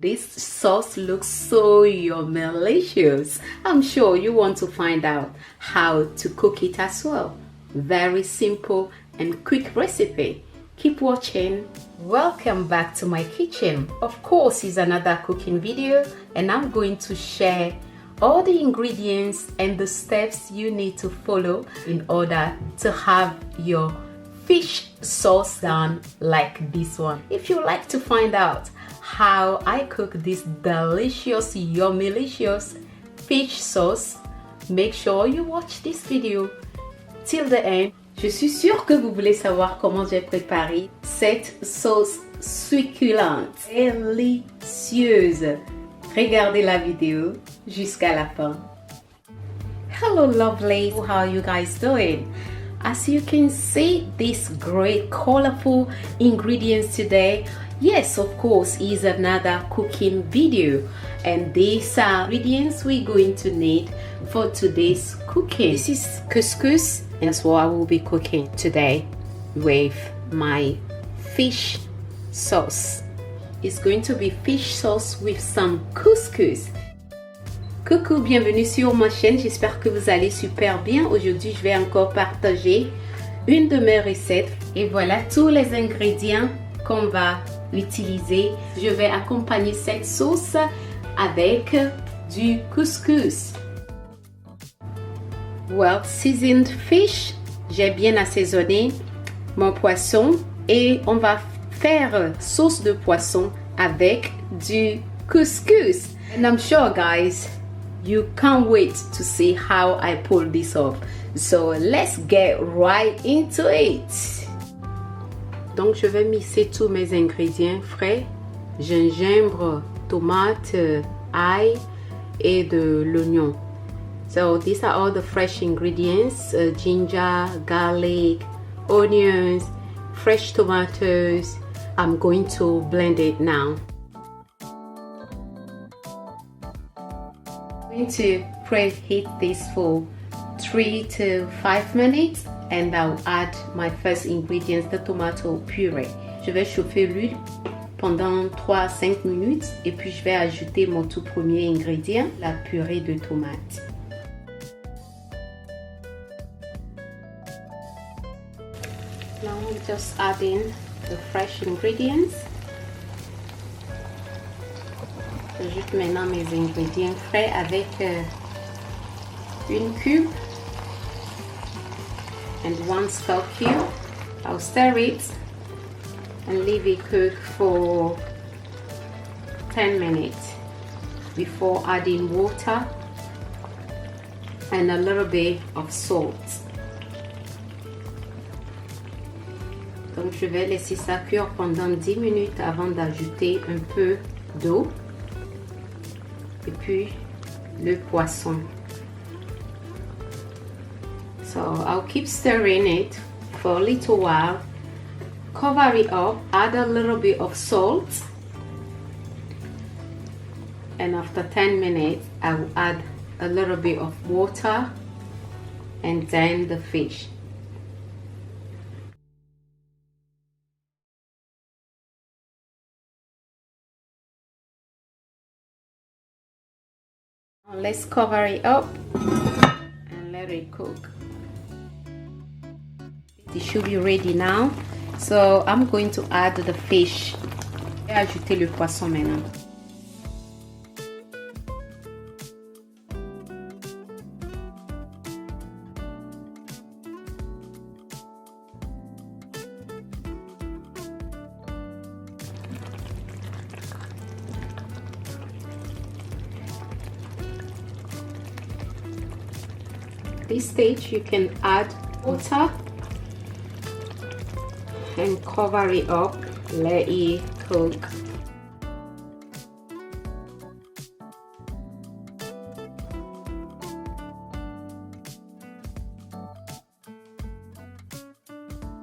This sauce looks so yummy-licious. I'm sure you want to find out how to cook it as well. Very simple and quick recipe. Keep watching. Welcome back to my kitchen. Of course, it's another cooking video and I'm going to share all the ingredients and the steps you need to follow in order to have your fish sauce done like this one. If you like to find out how I cook this delicious, yummy-licious fish sauce, make sure you watch this video till the end. Je suis sûre que vous voulez savoir comment j'ai préparé cette sauce succulente, délicieuse. Regardez la vidéo jusqu'à la fin. Hello lovelies, how are you guys doing? As you can see, these great colorful ingredients today. Yes, of course, is another cooking video, and these are ingredients we're going to need for today's cooking. This is couscous, and that's what I will be cooking today with my fish sauce. It's going to be fish sauce with some couscous. Coucou, bienvenue sur ma chaîne, j'espère que vous allez super bien. Aujourd'hui, je vais encore partager une de mes recettes. Et voilà tous les ingrédients qu'on va utiliser. Je vais accompagner cette sauce avec du couscous. Well, seasoned fish, j'ai bien assaisonné mon poisson et on va faire sauce de poisson avec du couscous. And I'm sure guys, you can't wait to see how I pull this off. So let's get right into it. Donc je vais mixer tous mes ingrédients frais, gingembre, tomate, ail et de l'oignon. So these are all the fresh ingredients, ginger, garlic, onions, fresh tomatoes. I'm going to blend it now. I'm going to preheat this for 3 to 5 minutes and I'll add my first ingredients, the tomato puree. Je vais chauffer l'huile pendant 3 à 5 minutes et puis je vais ajouter mon tout premier ingrédient, la purée de tomate. Now I'm just adding the fresh ingredients. J'ajoute maintenant mes ingrédients frais avec une cube and 1 scallop cube. I'll stir it and leave it cook for 10 minutes before adding water and a little bit of salt. Donc je vais laisser ça cuire pendant 10 minutes avant d'ajouter un peu d'eau et puis le poisson. So I'll keep stirring it for a little while, cover it up, add a little bit of salt, and after 10 minutes I will add a little bit of water and then the fish. Let's cover it up and let it cook. It should be ready now. So I'm going to add the fish. Je vais ajouter le poisson maintenant. At this stage you can add water and cover it up, let it cook.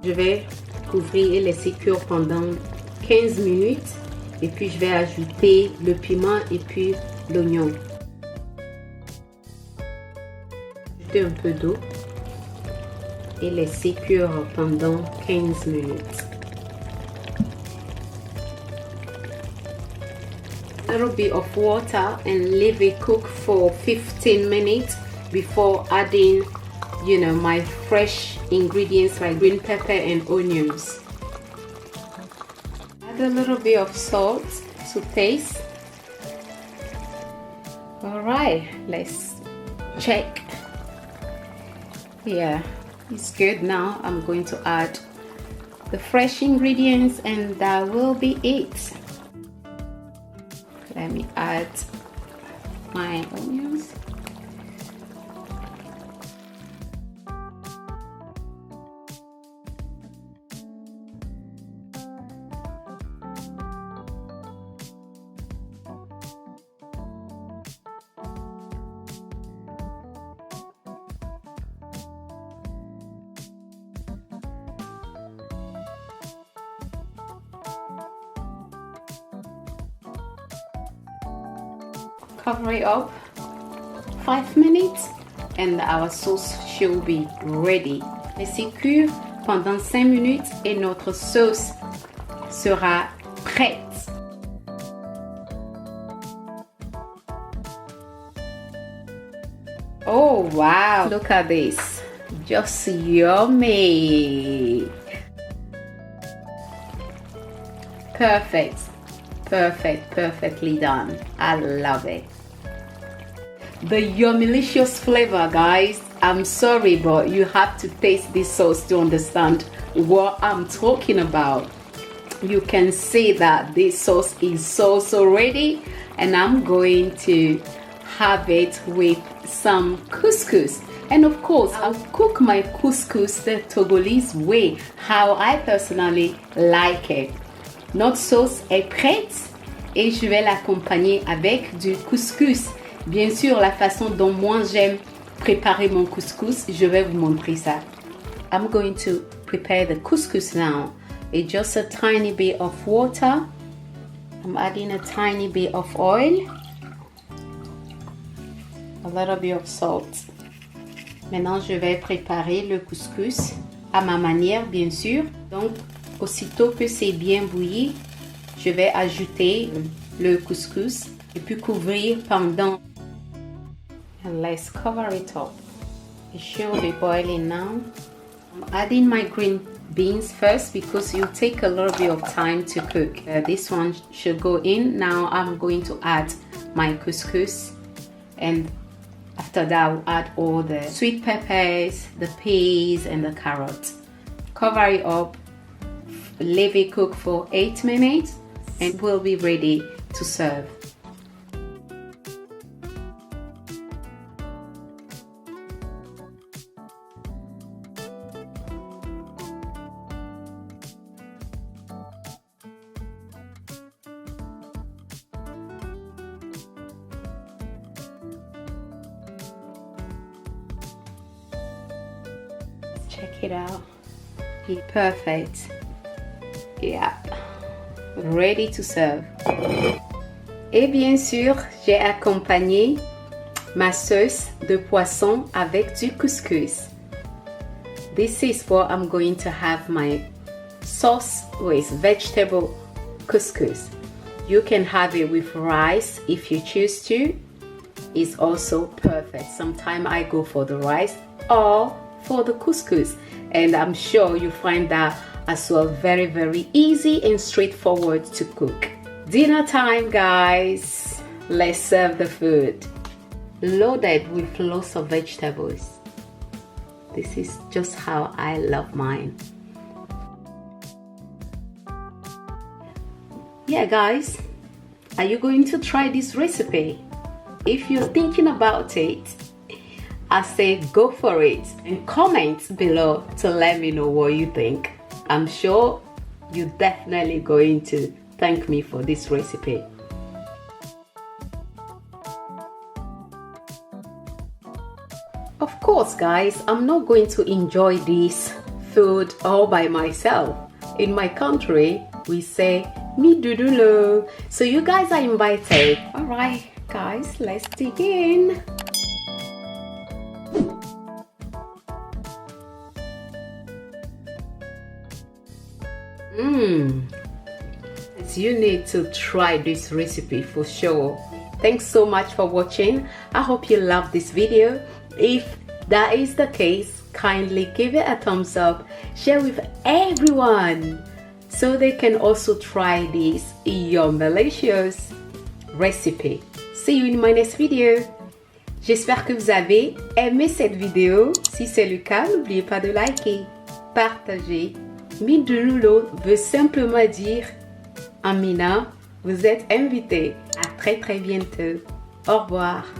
Je vais couvrir et laisser cuire pendant 15 minutes et puis je vais ajouter le piment et puis l'oignon. Ajouter un peu d'eau et laisser cuire pendant 15 minutes. A little bit of water and leave it cook for 15 minutes before adding, you know, my fresh ingredients like green pepper and onions. Add a little bit of salt to taste. All right, let's check. Yeah, it's good. Now I'm going to add the fresh ingredients and that will be it. Let me add my onions. Cover it up 5 minutes and our sauce should be ready. Laissez cuire pendant 5 minutes et notre sauce sera prête. Oh wow, look at this, just yummy. Perfect, perfectly done. I love it. The yummylicious flavor, guys. I'm sorry, but you have to taste this sauce to understand what I'm talking about. You can see that this sauce is so ready, and I'm going to have it with some couscous. And of course, I'll cook my couscous the Togolese way, how I personally like it. Notre sauce est prête et je vais l'accompagner avec du couscous. Bien sûr, la façon dont moi j'aime préparer mon couscous, je vais vous montrer ça. I'm going to prepare the couscous now. It's just a tiny bit of water. I'm adding a tiny bit of oil. A little bit of salt. Maintenant, je vais préparer le couscous à ma manière, bien sûr. Donc, aussitôt que c'est bien bouilli, je vais ajouter le couscous et puis couvrir pendant. And let's cover it up. It should be boiling now. I'm adding my green beans first because it will take a little bit of time to cook. This one should go in. Now I'm going to add my couscous, and after that I'll add all the sweet peppers, the peas and the carrots. Cover it up, leave it cook for 8 minutes and we'll be ready to serve. Check it out. Perfect. Yeah. Ready to serve. Et bien sûr, j'ai accompagné ma sauce de poisson avec du couscous. This is what I'm going to have my sauce with vegetable couscous. You can have it with rice if you choose to. It's also perfect. Sometimes I go for the rice or for the couscous, and I'm sure you find that as well very easy and straightforward to cook. Dinner time, guys. Let's serve the food. Loaded with lots of vegetables. This is just how I love mine. Yeah, guys, are you going to try this recipe? If you're thinking about it, I say go for it and comment below to let me know what you think. I'm sure you're definitely going to thank me for this recipe. Of course, guys, I'm not going to enjoy this food all by myself. In my country, we say mi dudulo. So you guys are invited. All right, guys, let's dig in. It's guys, you need to try this recipe for sure. Thanks so much for watching. I hope you love this video. If that is the case, kindly give it a thumbs up, share with everyone so they can also try this yummalicious recipe. See you in my next video. J'espère que vous avez aimé cette vidéo. Si c'est le cas, n'oubliez pas de liker, partager. Midululo veut simplement dire Amina, vous êtes invité. À très bientôt. Au revoir.